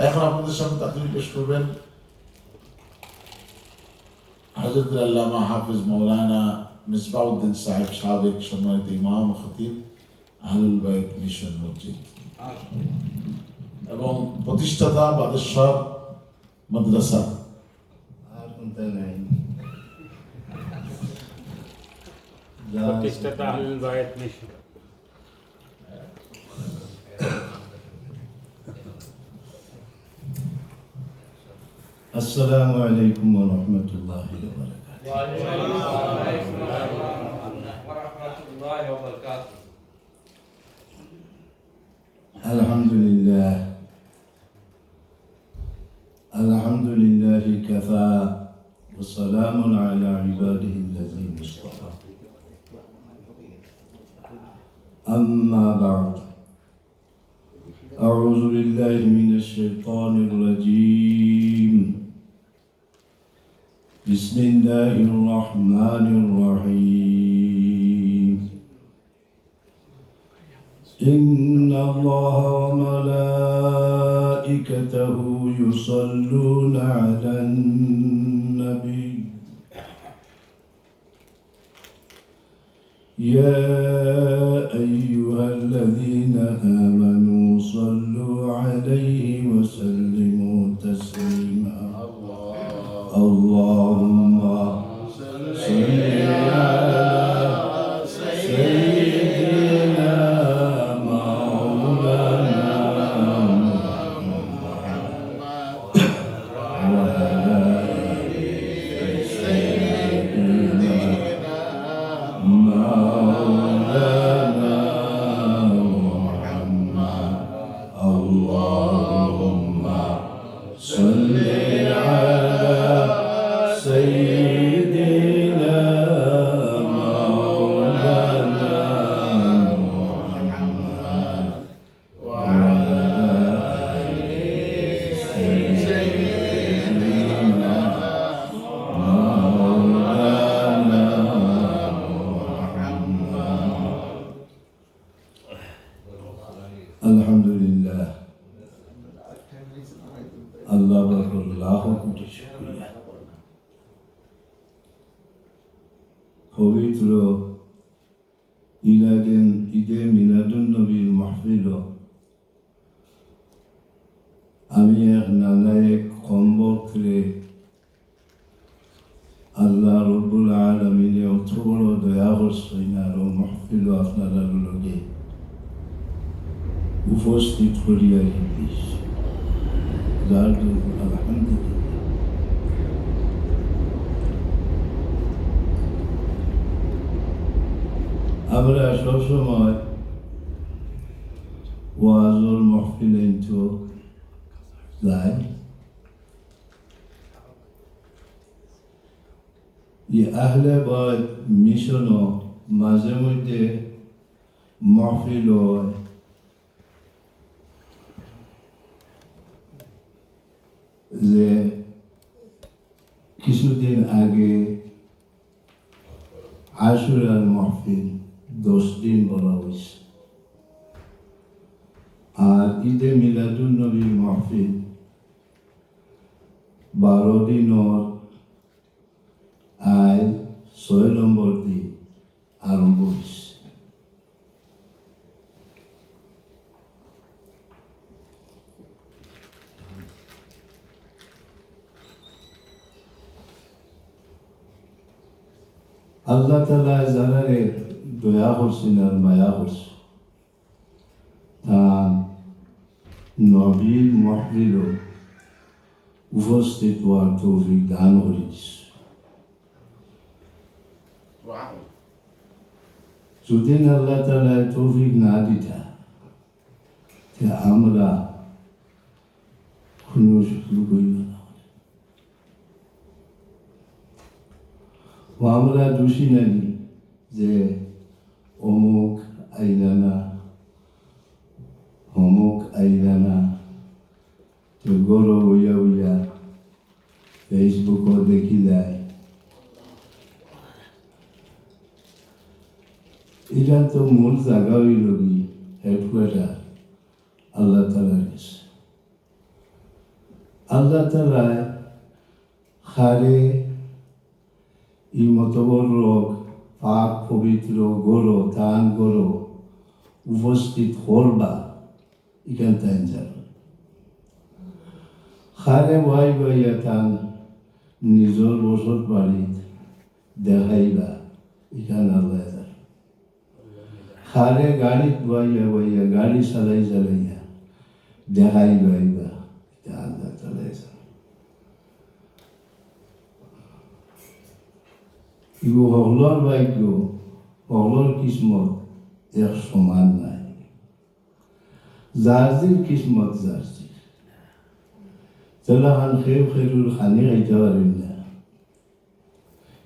এখন আপনাদের সামনে তাকরির পেশ করবেন হযরত আল্লামা হাফিজ মাওলানা মিসবাউদ্দিন সাহেব, সাবেক সম্মানিত ইমাম ও খতিব আহলুল বাইত মিশন মসজিদ এবং প্রতিষ্ঠাতা বাদেশ্বর মাদ্রাসা। প্রতিষ্ঠাতা আহলুল বাইত মিশন। السلام عليكم ورحمة الله وبركاته. وعليكم السلام ورحمة الله وبركاته. الحمد لله الحمد لله كفى والسلام على عباده الذين اصطفى. أما بعد أعوذ بالله من الشيطان الرجيم. بسم الله الرحمن الرحيم. إن الله وملائكته يصلون على النبي يا أيها الذين آمنوا صلوا عليه وسلموا تسليما. اللهم صل على سيدنا مولانا محمد وعلى سيدنا مولانا محمد. اللهم صل على سيدنا مولانا محمد وعلى سيدنا مولانا محمد. الحمد لله আল্লাহ লাখ কোটি শুকরিয়া। পবিত্র ঈদে মিলাদুন নবীর মাহফিল আমি এক নালায়েক কম্বর করে আল্লাহ রব্বুল আলামিনে অত বড় দয়া করছেন আর মাহফিল আপনারা লগে উপস্থিত করিয়া দিস আলহামদুলিল্লাহ। আমরা সবসময় ওয়াজুল মাহফিলে যাই, আহলে বাইত মিশনও মাঝে মধ্যে মাহফিল হয়। যে কিছুদিন আগে আশুরার মাহফিল 10 দিন বলা হয়েছে, আর ঈদে মিলাদুন নবীর মাহফিল 12 দিনের আয় 6 নম্বর দিন আরম্ভ হয়েছে। আল্লাহ তাআলা যারারে দয়া করছেন আর মায়া করছেন তার নবীর মাহফিল উপস্থিত হওয়ার তৌফিক দান করেছে। যদি আল্লাহ তাআলা তৌফিক না দিতা আমরা কোনো শুরু করিব না। আমরা দোষী নানি যে অমুক আইলানা অমুক আইলানা, তো গরম হইয়া হইয়া ফেসবুকও দেখি যায়। এটা তো মূল জায়গা হইল কি হেডকোয়ার্টার আল্লাহ তালার কাছে। আল্লাহ তালায় খারে ই মতবর রোগ পাক পবিত্র গরো তান গরো উপস্থিত হরবা ইখান তাই যাবে খারে ভাই ভাইয়া তান নিজর বসত বাড়িত দেখাইবা ইখান আল্লাহ যাবে খারে গাড়িত বইয়া বইয়া গাড়ি চালাইয়া দেখাইবা ইবা এটা আল্লাহ তালাই যাবে। ইগো হকলর ভাগ্য হকলর কিসমত এক সমান নাই, জার্জির কিসমত জার্জির তেলাখান খেউ খেরুর খানি খাইতে পারেন না,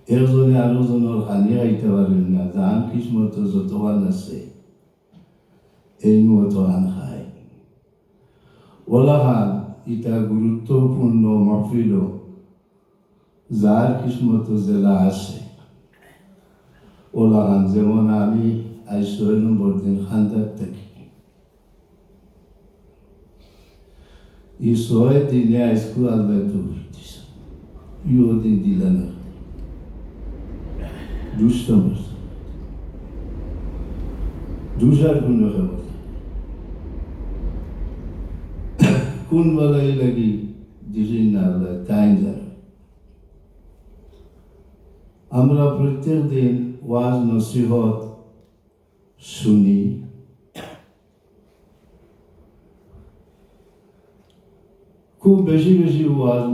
একজনে আরেকজনের খানি খাইতে পারেন না, যান কিসমত যতখান আছে এই মতখান খায়। ওলাখান ইটা গুরুত্বপূর্ণ মহফিল যার কিসমত জেলা আছে ওলাখান, যেমন আমি আজ 6 নম্বর দিন খান্দার থাকি, এই 6 দিনে আজকু আল্লাহ তো দিছে, ইও দিন দিলা না দুষ্ট দুসার কোনো খবর কোন বেলায় লাগি দিছেন না আল্লাহ তাই জানে। আমরা প্রত্যেক দিন ওয়াজ নসিহত শুনি, খুব বেশি বেশি ওয়াজ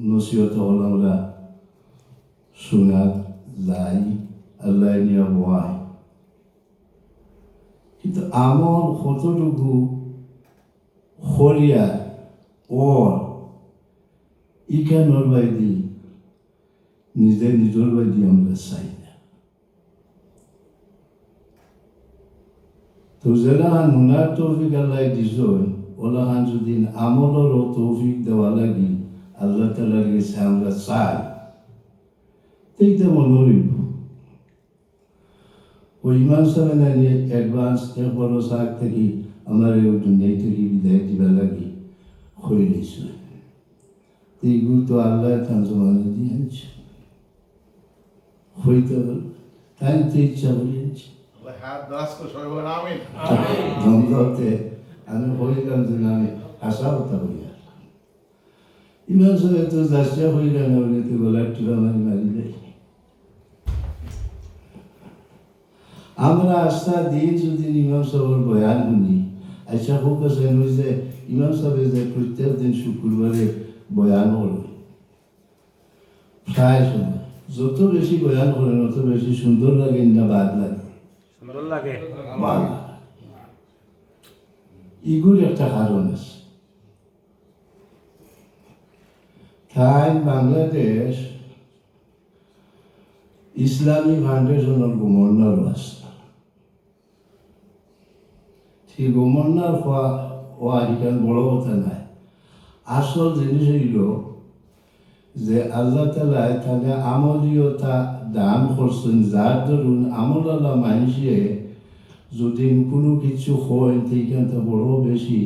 নসিহত হল আমরা শোনা যাই, আল্লাহ নিয়ে বয়, কিন্তু আমল কতটুকু হরিয়া ওর ইখানোর বাইদি নিজের বাইদি আমরা চাই না। তো যারা নুনার তৌফিক আল্লাহ দিছ ওলাহান যদি আমলেরও তৌফিক দেওয়া লাগি আল্লাহ তালার কাছে আমরা চাই, এইটা মনে হইব ওই ইমাম সাহেব নিয়ে অ্যাডভান্স একবার সাক থেকে আমার এই দুনিয়া থেকে বিদায় দিবা লাগি হয়ে গেছে, এইগুলো তো আল্লাহ তানজমানে দিয়েছে হইতে তাই তো ইচ্ছা হয়েছে ধন্যতে আমি হইলাম যে আমি আশা হতা হইয়া ইমাম সাহেব তো যাচ্ছা হইলাম বলে তো গলার টিলা মারি দেয়। আমরা আস্থা দিন যদি ইমাম সাহেবের বয়ান শুনি, আচ্ছা হোক আছে যে ইমাম সাহেব যে প্রত্যেক দিন শুক্রবারে বয়ান করবে, প্রায় সময় যত বেশি বয়ান করেন তত বেশি সুন্দর লাগে না বাদ লাগে? সুন্দর লাগে। ইগুর একটা কারণ আছে। তাই বাংলাদেশ ইসলামী ফাউন্ডেশনের গভর্নর আছে, সেই গভর্নর হওয়া এখান বড় কথা নাই। আসল জিনিস হইল যে আল্লাহ তালা তাহলে আমলীয়তা দান করছেন, যার ধরুন আমল আল্লাহ মানুষে যদি কোনো কিছু হয় সেইখানটা বড় বেশি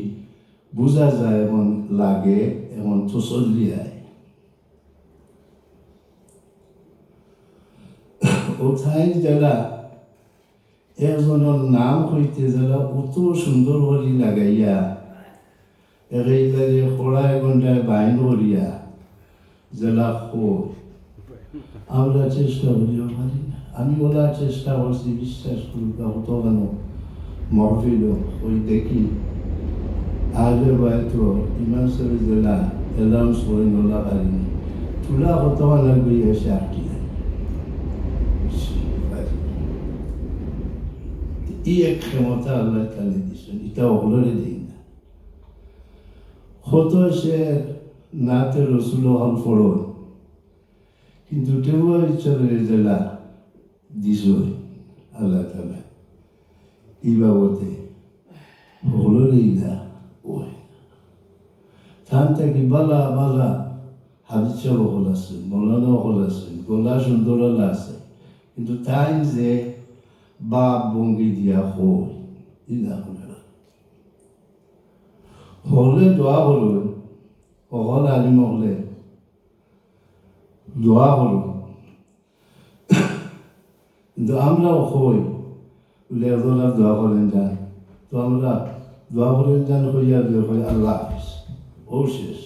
বোঝা যায় এমন লাগে, এমন তসল্লি যায়। ওথায় যারা একজনের নাম হইতে যারা অত সুন্দর হলি লাগাইয়া একেবারে খোড়ায় ঘন্টায় বাইন করিয়া যারা আমরা চেষ্টা করিও পারি না। আমি ওলা চেষ্টা করছি, বিশ্বাস করুক হতো কেন মহফিল ওই দেখি আগে হয়তো ইমাম সাহেব জেলা অ্যালাউন্স করে নোলা পারিনি, তুলা হতো লাগবে এসে আটকি যায়। এই এক ক্ষমতা আল্লাহ তালে দিচ্ছেন, এটা অগলরে দিই না। হতো সে নাতে রসুল হল ফড়ন, কিন্তু তেও ইচ্ছা করে জেলা দিস আল্লাহ তালা এই বাবতে হলরেই না ওই থান থেকে বালা বালা হাবিজ সাহেব হল আছেন, মৌলানা হল আছেন, গলা সুন্দর আছে, কিন্তু তাই যে বাপ ভঙ্গি দিয়া হয় ই না হলে হলে দোয়া করুন, সকল আলিম হলে দোয়া করুন। কিন্তু আমরাও হই বলে ওরা দোয়া করেন যান, তো আমরা দোয়া করেন যান হইয়া দিয়ে হই আল্লাহ হাফিজ, ও শেষ।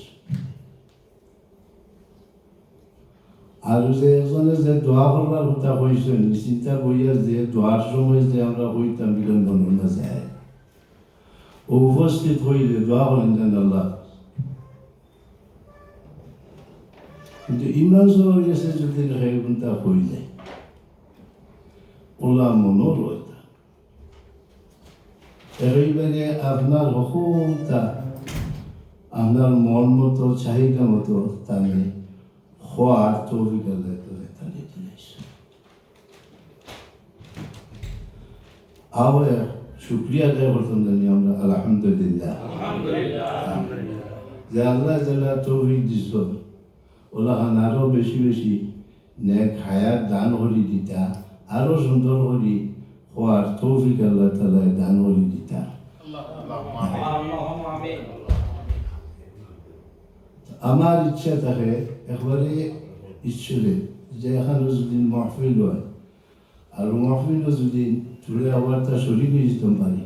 আর যে একজনে যে দোয়া করবার কথা কইছেন, চিন্তা করিয়া যে দোয়ার সময় যে আমরা হইতাম বিলম্বন না যায়, ও উপস্থিত হইলে দোয়া করেন যেন আল্লাহ। কিন্তু ইমান সবার গেছে যদি সেগুনটা হয়ে যায়, ওলা মনও রইতা এইবারে আপনার সকলটা আপনার মন মতো চাহিদা মতো তাহলে হওয়ার তৌফিক আল্লাহ করে তাহলে দিয়েছে। আবার শুক্রিয়া আদায় করতাম জানি আমরা আলহামদুলিল্লাহ যে আল্লাহ যারা তৌফিক দিস ওলা খান আরো বেশি বেশি নেক হায়াত দান করি দিতা, আরো সুন্দর করি হওয়ার তৌফিক আল্লাহ তাআলা দান করি দিতা। আমার ইচ্ছা থাকে একবারে ঈশ্বরে যে এখানে যদি মাহফিল হয় আর মাহফিলও যদি চলে আবার তা শরীর যেতে পারি,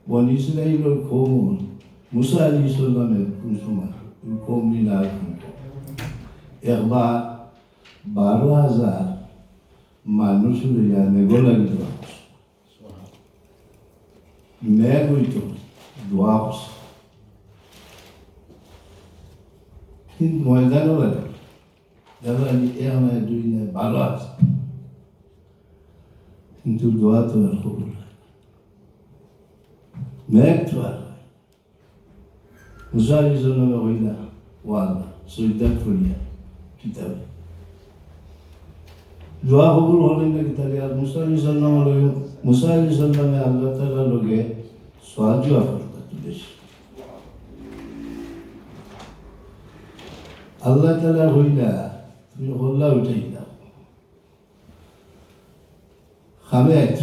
বনি ইসরাইলের কওম মুসা আলাইহিস সালামের কোন সময় কওম মিলা একবার 12,000 মানুষ লইয়া মেঘ লাগিল, মেঘ হইত দোয়া করছে, কিন্তু ময়দানও লাগে যারা আমি দুই না 12 আছে, কিন্তু দোয়া তো আর কবুল হয়, মেঘ তো আর মুসা আলাইহিস সালামে হইলা ওয়াল্লাহ সৈদাত করিয়া কিতাবে দোয়া কবুল হলেন না কিতাবে। আর মুসা আলাইহিস সালামে আল্লাহ তাআলার লগে সাহায্য করতে বেশি, আল্লাহ তাআলা হইলা তুমি হল্লা উঠাই দাও খামেত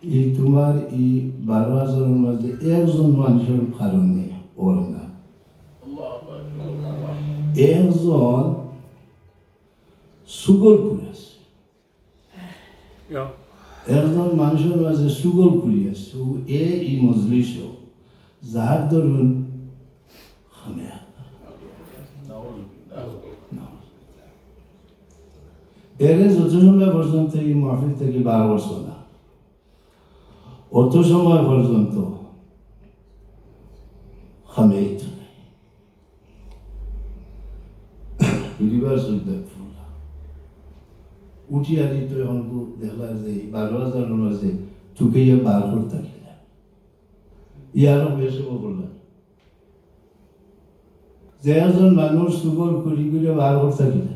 এই তোমার এই 12,000-এর মাঝে একজন মানুষের কারণে ওর না, একজন সুগল করে আছে, একজন মানুষের মাঝে সুগল করে আছে, এই মজলিস যার ধরুন খামেয়া এরে যত সময় পর্যন্ত এই মাহফিল থেকে 12 বছর না, অত সময় পর্যন্ত খামেইত উঠি আলি তো এখন দেখলা যে 12,000-এর মাঝে ঠুকাইয়া বার করতে গেলে ইয়ারও বেশি করলাম যে একজন মানুষ সুগল করি করে বার করতে গেলে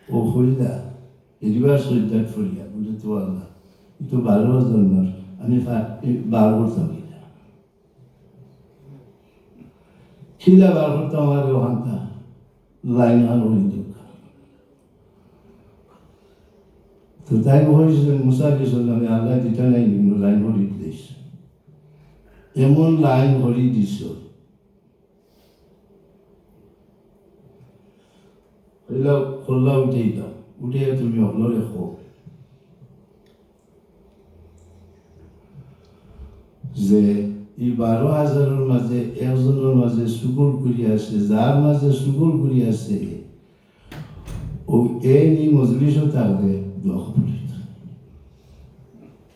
ও হইলা এরিবার সৈদাত ফরিয়া বলে তো আল্লাহ তো 12,000 মানুষ আমি বার করতাম কিনা, খিলা বার করতাম আমার ওখানটা লাইন আর হয়ে দিক। তো তাই হয়েছিল মুসা আলাইহিস সালামে আল্লাহ দিটা নাই লাইন হরি দিস, এমন লাইন হরি দিস খোল্লা উঠেই দাও, উঠে তুমি হলো রেখো যে এই 12,000-এর মাঝে একজনের মাঝে সুগল করি আছে, যার মাঝে সুগল করি আছে ও এই মজলিসও থাকবে দোয়া কবুল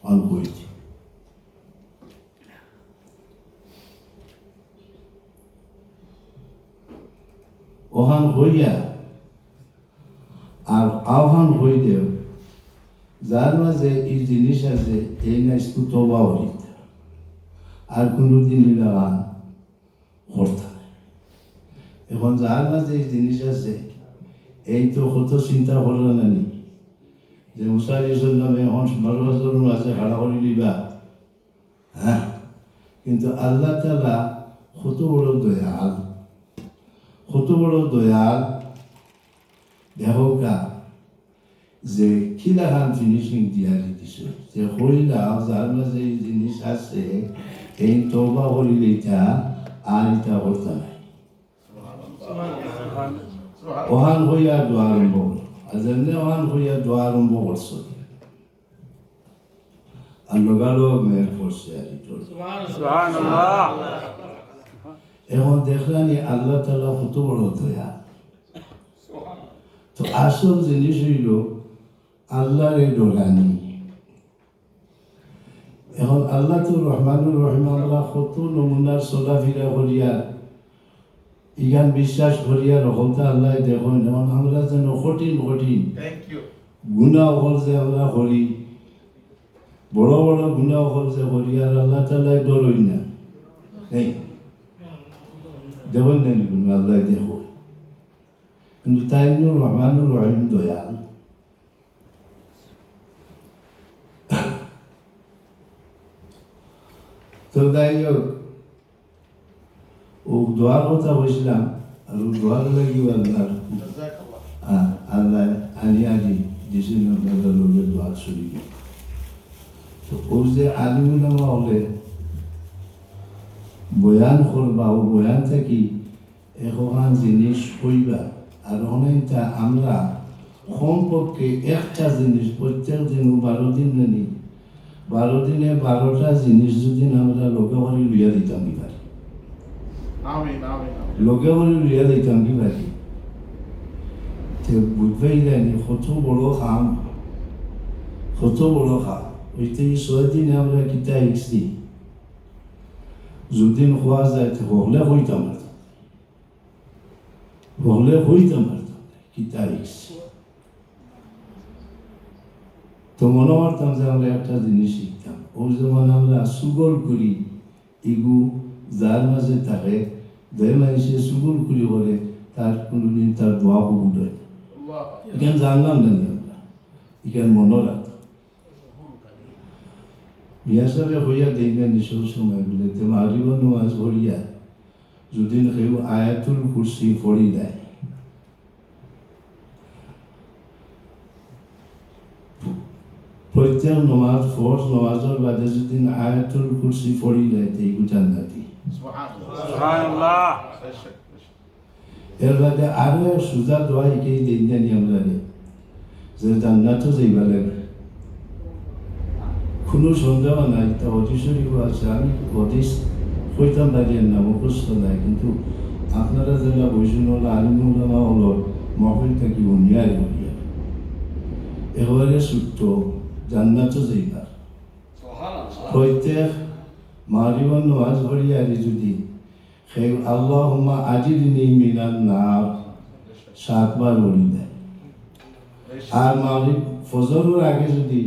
অন হইছে। ওহান হইয়া আর আহ্বান হইলেও যার মাঝে এই জিনিস আছে এই না একটু তবা হইত আর কোনোদিন লাগান করতে। এখন যার মাঝে এই জিনিস আছে এই তো কত চিন্তা করলো না নি যে মুসা আলাইহিস সালামে এখন 12,000-এর মাঝে হাড়া করে দিবা, হ্যাঁ, কিন্তু আল্লাহ তাআলা কত বড় দয়াল, কত বড় দয়াল। দেখোকা যে কিলাখান ফিনিশিং দিয়ারি দিছে যে হইলাও যার মাঝে এই জিনিস আছে এই তওবা করিলে এটা আর এটা করতে নাই ওহান হইয়া দোয়া আরম্ভ করো আর যেমনি ওহান হইয়া দোয়া আরম্ভ করছো আর লগালগ মেয়ের করছে আর ইটোর এখন দেখলানি আল্লাহ তাআলা কত বড় দয়া তো আসল জিনিস হইল আল্লাহরে ডরানি এখন আল্লাহ তো রহমানুর রহিম আমরা কত নমুনার চলাফেরা করিয়া ইগান বিশ্বাস করিয়া রকমটা আল্লাহ দেখুন এখন আমরা যেন কঠিন কঠিন গুণা অকল যে আমরা করি বড় বড় গুণা অকল যে করি আর আল্লাহ তাআলাই ডরই না নেই দেখুন নেই গুণা আল্লাহ দেখো কিন্তু তাই রহমানুর রহিম দয়াল তো যাই হোক ও দোয়ার কথা বলছিলাম আর ও দোয়ার লাগি আল্লাহ আনি আনি দিয়েছেন আপনাদের লোকের দোয়ার শরীর তো ও যে আলিমুলামা হলে বয়ান করবা ও বয়ান থাকি এখন জিনিস কইবা আর অনেকটা আমরা কমপক্ষে একটা জিনিস প্রত্যেক দিন 12 দিন নেই 12 দিনে 12টা জিনিস যদি আমরা লোকে করে লিয়া দিতাম কি পারি লোকে করে লিয়া দিতাম কি পারি তো বুঝবেই জানি কত বড় কাম ওইতে 6 দিনে আমরা কিতা শিখছি যদি খোয়া যায় তো হলে হইতাম কিতা শিখছি তো মনে করতাম যে আমরা একটা জিনিস শিখতাম ওই যেমন আমরা সুগল করি এগু যার মাঝে থাকে যে মানুষে সুগল করি করে তার কোনোদিন তার দোয়া কবুল হয় এখানে জানলাম না আমরা এখানে মনে রাখতাম বিয়া সাহেব হইয়া দেই না নিশোর সময় বলে তো মাগরিব নামাজ পড়িয়া যদি কেউ আয়াতুল কুরসি পড়ি দেয় প্রত্যেক নমাজ ফরজ নমাজের বাদে যদি আয়াতুল কুরসি পড়ি দেয় তো এইগু জান্নাতি এর বাদে আরো সুজা দোয়া একেই দিন জানি আমরা যে জান্নাতও যাইবা লাগে কোনো সন্দেহ নাই তা হদিসরিও আছে আমি হদিস কইতাম পারিয়েন না মুখস্থ নাই কিন্তু আপনারা যারা বৈষ্ণব আলিমুলামা হলো মহল থাকি উনিয়ারি হইয়া এবারে সূত্র জান্নাতও যাইবা প্রত্যেক মাগরিবের নামাজ পড়িয়া যদি সেই আল্লাহুম্মা আজিরনি মিনান নার 7 বার পড়ি দেয় আর মাগরিব ফজরের আগে যদি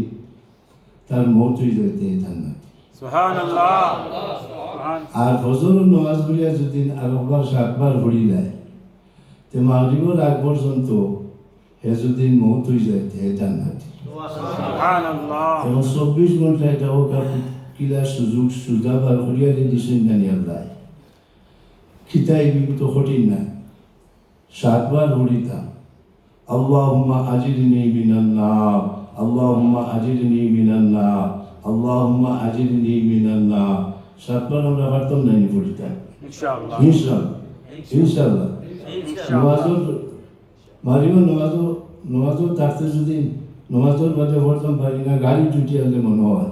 তার মৌত হয়ে যেতে জান্নাতি সুবহানাল্লাহ আর ফজরের নামাজ পড়িয়া যদি আরেকবার 7 বার পড়ি দেয় তে মাগরিবের আগ পর্যন্ত হে যদি মৌত হয়ে যেতে জান্নাতি সুবহানাল্লাহ এবং 24 ঘন্টা এটা হোক কিলা সুযোগ সুবিধা বার করিয়া দিয়েছেন জানি আল্লাহ খিতাই বিগত কঠিন না 7 বার পড়িতাম আল্লাহুম্মা আজিরনি মিনান নার আল্লাহুম্মা আজিরনি মিনান নার আল্লাহুম্মা আজিরনি মিনান নার 7 বার আমরা পারতাম না পড়িতে ইনশাআল্লাহ নামাজের মাগরিবের নামাজও তাতে যদি নামাজের বাদে পড়তাম পারি না গাড়ি ছুটি আসলে মনে হয়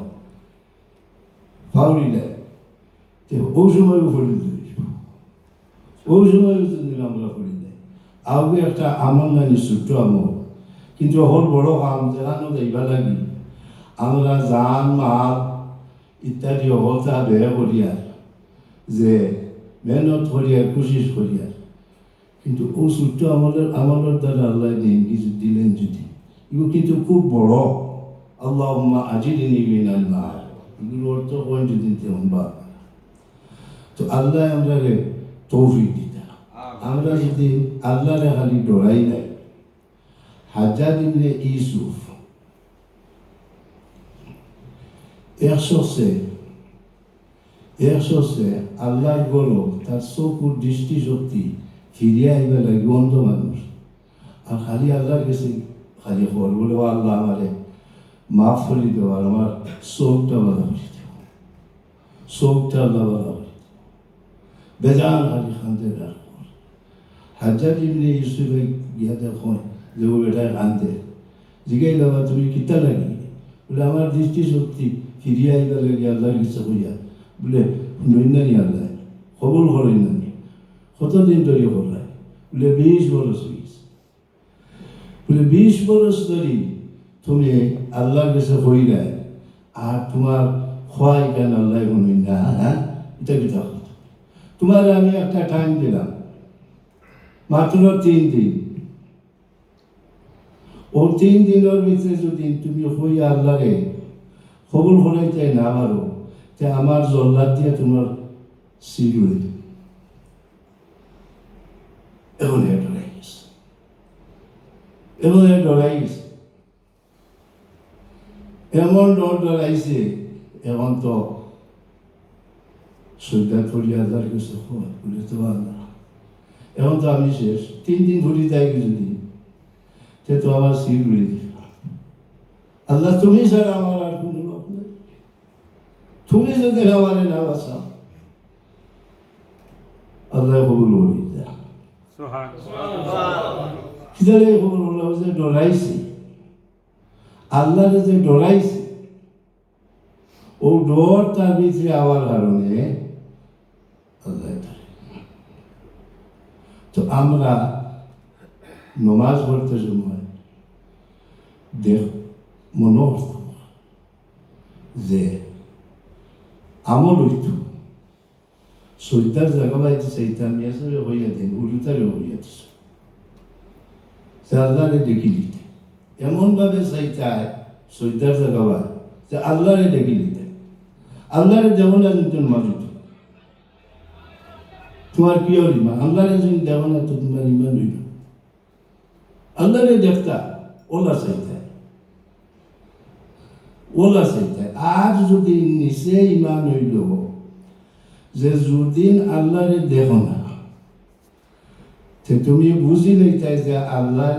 ফাউরি দেয় ওই সময় পড়ি ওই সময় যদি আমরা পড়ি দেয় আগে একটা আমল নানি ছোট্ট আমল কিন্তু হল বড় কাম যেখানে যাইবা লাগি আমরা জান মাল ইত্যাদি অবস্থা ব্যয় করিয়া যে মেহনত করিয়া কোশিশ করিয়া কিন্তু ও ছোট্ট আমলের দ্বারা আল্লাহ দিন কিছু দিলেন যদি এগুলো কিন্তু খুব বড় আল্লাহুম্মা আজিরনি মিনান নার এগুলো অর্থ করেন যদি তেমন বা তো আল্লাহ আমরা তৌফিক দিতা আমরা যদি আল্লাহরে খালি ডরাই নাই হাজ্জাজ ইবনে ইউসুফ 100 আল্লাহর গৌরব তার চকুর দৃষ্টি শক্তি ফিরিয়ে আইবা লাগে অন্ধ মানুষ আর খালি আল্লাহর কাছে খালি খবর বলে ও আল্লাহ আমারে মাফ করে দেওয়া আর আমার চোখটা বাধা করে দেওয়া চোখটা আল্লাহ বাধা করে বেজান খালি খান্দে আর হাজার ইবনে ইউসুফে গিয়া দেখুন যে ও বেটায় কান্দে জিগাই বাবা তুমি কিতা লাগি বলে আমার দৃষ্টিশক্তি ফিরিয়ে আইবার লাগে আল্লাহর ইচ্ছা করিয়া বলে নৈনানি আল্লাহ কবুল করেন নানি কতদিন ধরে করলাই বলে 20 বরস হয়েছে বলে 20 বরস ধরে তুমি আল্লাহর কাছে কইলাই আর তোমার খোয়াই কেন আল্লাহ শুনুন না হ্যাঁ এটা কি কথা তোমার আমি একটা টাইম দিলাম মাত্র 3 দিন ও 3 দিনের ভিতরে যদি তুমি হই আল্লাহরে কবুল করাইতে না পারো তে আমার জল্লাদ দিয়ে তোমার সিগুড়ি এখন ডরাই গেছে এখন ডরাই গেছে এমন ডরাইছে এখন তো সৈদাত করি আল্লাহর কাছে বলে তো আল্লাহ এখন তো আমি শেষ 3 দিন ঘুরি যাই যদি সে তো আমার সিল ঘুরে দিল আল্লাহ তুমি ছাড়া আমার আর কোনো লোক নেই তুমি যদি আমারে না বাঁচাও আল্লাহ কবুল করি কিদারে কবুল হলো যে ডরাইছে আল্লাহরে যে ডরাইছে ও ডর তার ভিতরে আওয়ার কারণে আল্লাহ তো আমরা নমাজ পড়তে সময় দেখ মনে করত যে আমল হইত সৈতার জায়গা বাইতে সেইতান নিয়ে হইয়া দেন উল্টারে হইয়া দিস আল্লাহরে ডেকে দিতে এমনভাবে চাইতায় সৈতার জায়গা বাই যে আল্লাহরে ডেকে দিতে আল্লাহরে দেব না একজন মানুষ তোমার কি আর ইমান আল্লাহরে যদি দেব না তো তোমার ইমান হইল আল্লাহরে দেখতা ওলা চাইতায় আর যদি নিচে ইমান হইল যে যদিন আল্লাহরে দেখো না তুমি বুঝি লইতাই যে আল্লাহ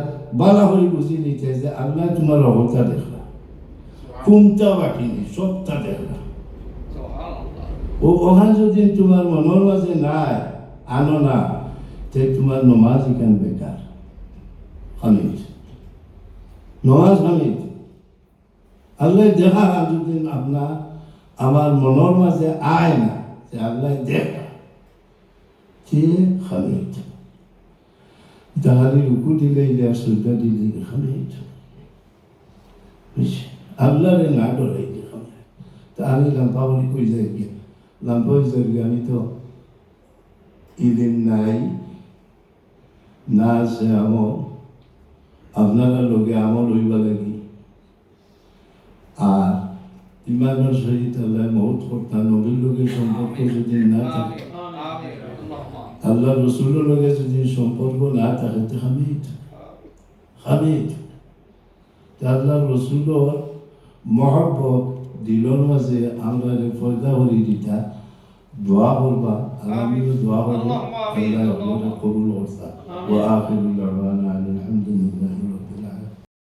বালা হয়ে বুঝি লইতাই যে আল্লাহ তোমার অবতা দেখলা কোনটা বাকি নেই সবটা দেখলা ও ওখান যদি তোমার মনের মাঝে নাই আনো না তে তোমার নমাজ এখান বেকার হামিদ নমাজ হামিদ আল্লাহ দেখা যদি আপনার আমার মনের মাঝে আয় না যে আল্লাহ দেখা কে হামিদ তাহলে রুকু দিলে সুজদা দিলে হামিদ আল্লাহরে না ডরাই যে হামিদ তা আমি লাম্পা বলি কই যাই গিয়া লাম্পা হয়ে যাই আমি তো ইদিন নাই না আছে আমল আপনারা লোকে আমল হইবা লাগি আর ইমানের সহিত আল্লাহ মহৎ করতা নবীর লোকের সম্পর্ক যদি না থাকে আল্লাহ রসুলের লোকের যদি সম্পর্ক না থাকে তো হামিদ আল্লাহ রসুলের মহব্বত দিলর মাঝে আমরা পয়দা করি দিতা দোয়া করবা আমিও দোয়া করবো আল্লাহ কবুল করতা ওয়া আখিরু দাওয়ানা আলহামদুলিল্লাহ